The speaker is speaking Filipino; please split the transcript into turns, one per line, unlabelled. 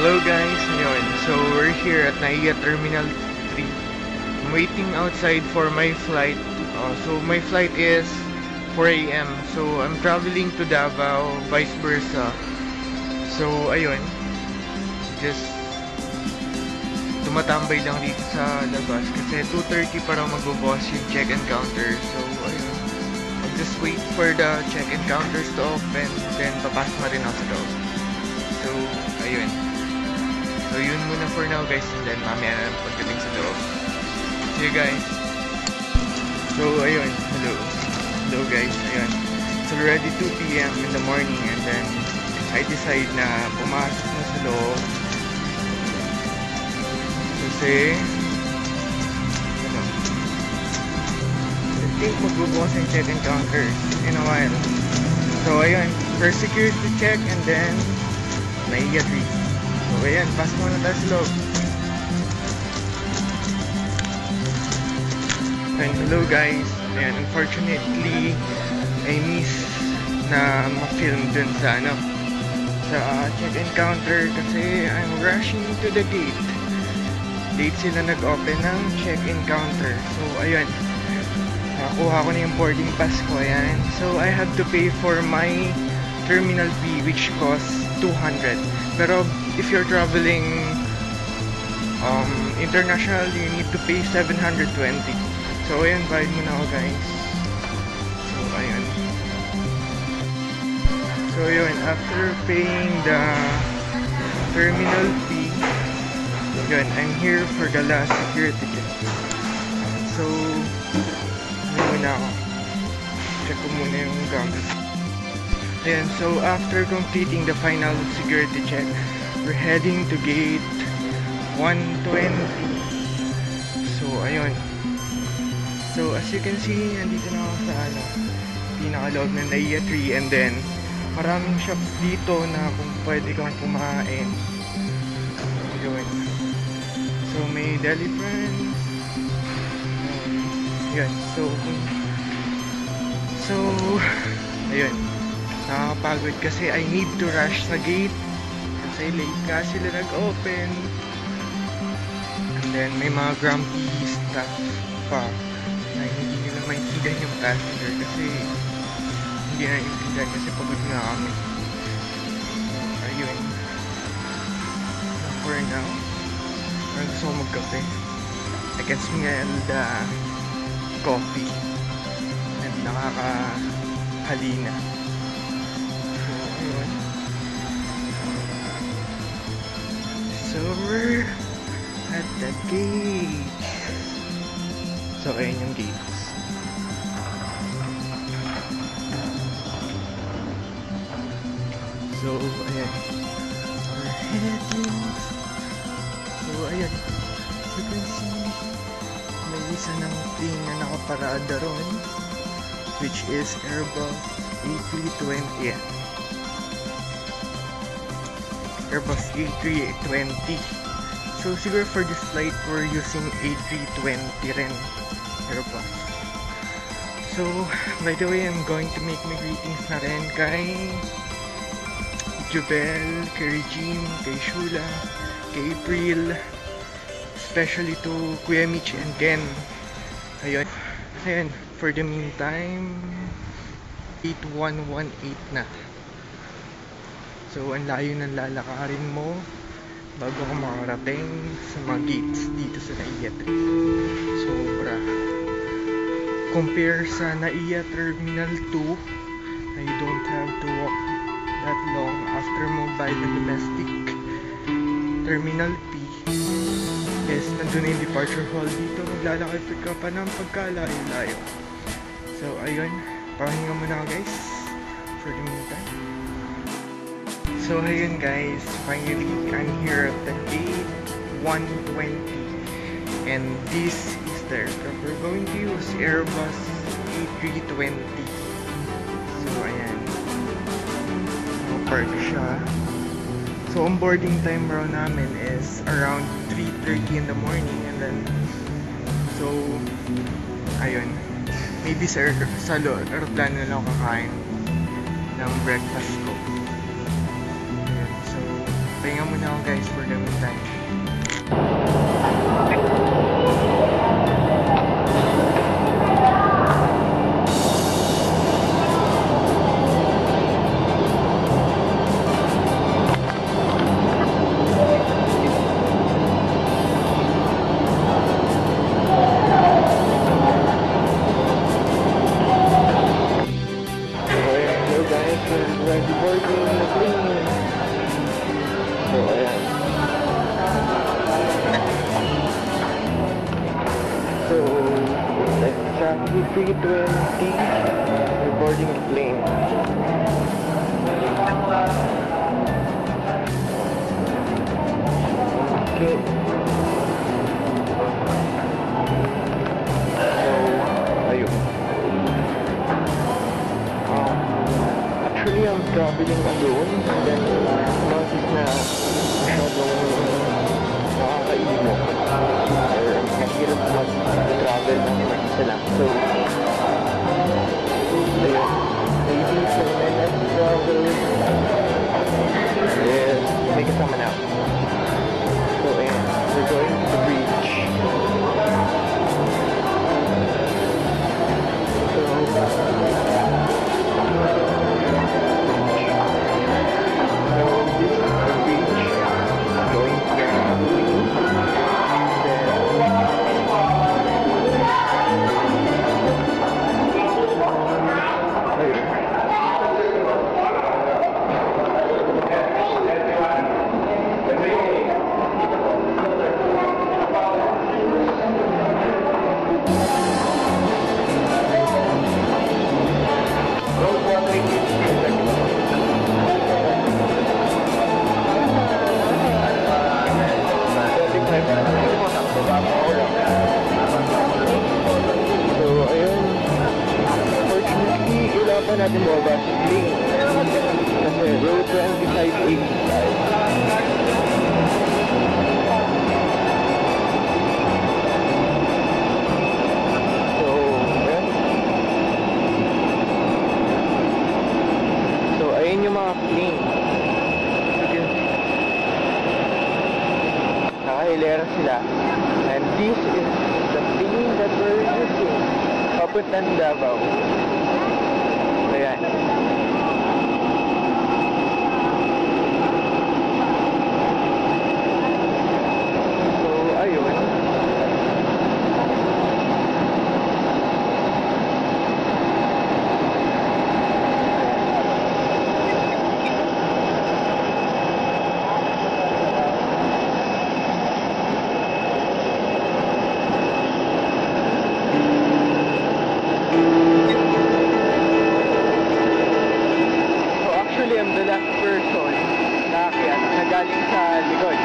Hello guys, ngayon. So we're here at NAIA Terminal 3. I'm waiting outside for my flight. So my flight is 4 a.m. So I'm traveling to Davao, vice versa. So ayun, just tumatambay lang dito sa labas kasi 2:30 para magbubukas yung check-in counter. So ayun, I'll just wait for the check-in counters to open, then papasok na rin ako sa loob. So ayun. So yun muna for now guys, and then mamaya na pagdating sa loob. See you guys. So ayun, hello guys, ayun. It's already 2 p.m. in the morning, and then I decide na pumasok na sa loob. Kasi ano, I think magbubukas yung check-in counter in a while. So ayun, first security check, and then NAIA 3. So ayan, pasok muna tayo sa loob. And hello guys. Ayan, unfortunately I miss na ma-film dun sa check-in counter kasi I'm rushing to the gate. Late sila nag-open ng check-in counter. So ayun, nakuha ko na yung boarding pass ko. Ayan. So I have to pay for my terminal fee, which costs 200. Pero if you're traveling international, you need to pay 720. So ayun, bayad muna ako guys. So ayun. So yun, after paying the terminal fee, yun, I'm here for the last security check. So ano muna ako, check ko muna yung gamit. Ayan, so after completing the final security check, we're heading to gate 120. So ayun. So as you can see, nandito na ako sa pinakaloob ng NAIA 3, and then maraming shops dito na kung pwede kang kumain. Ayun. So may deli friends. Yun. So ayun. Nakakapagod kasi I need to rush sa gate kasi late ka sila nag-open, and then may mga grumpy staff pa na hindi nila maintindihan yung passenger kasi hindi na intindihan kasi pagod na kami. Ayun, for now parang gusto ko magkape. I can smell the coffee and nakakahalina. So we're at the gate. So ayun yung gates. So ayan, we're heading. So ayan, as you can see, may isa ng plane na nakaparada ron, which is Airbus A320. Airbus A320. So siguro for this flight we're using A320 rin Airbus. So by the way, I'm going to make my greetings na rin kay Jubel, kay Regine, kay Shula, kay April, especially to Kuya Mitch and Ken. Ayun, for the meantime 8118 na. So, ang layo ng lalakarin mo bago ka makarating sa mga gates dito sa NAIA 3. Sobra. Compare sa NAIA Terminal 2, na you don't have to walk that long after mo buy the domestic terminal fee. Yes, nandun na yung departure hall dito. Maglalakay ka pa ng pagkalayo-layo. So, ayun. Pahinga muna guys for the meantime. So ayun guys, finally I'm here at the gate 120, and this is the aircraft we're going to use, Airbus A320. So ayan, park siya. So ang boarding time raw namin is around 3:30 in the morning, and then so ayun, maybe sa aeroplano na lang kakain ng breakfast ko. pahinga muna ako guys for the meantime. So, exactly 3:20, we're boarding the plane. Okay. So, ayun. Actually, I'm traveling alone and then notice na masyadong nakakaimo or mahirap mag-travel ng mag-isa lang. So, ayun. Maybe for my next travel, may kasama na ako. So, ayun. We're going to the beach. So, natin baba sa plane kasi road 2585. So ayun yung mga plane. Nakahilera sila and this is the plane that we're using papuntang Davao. Ayan. So, ayun. I'm the last person na galing sa likod.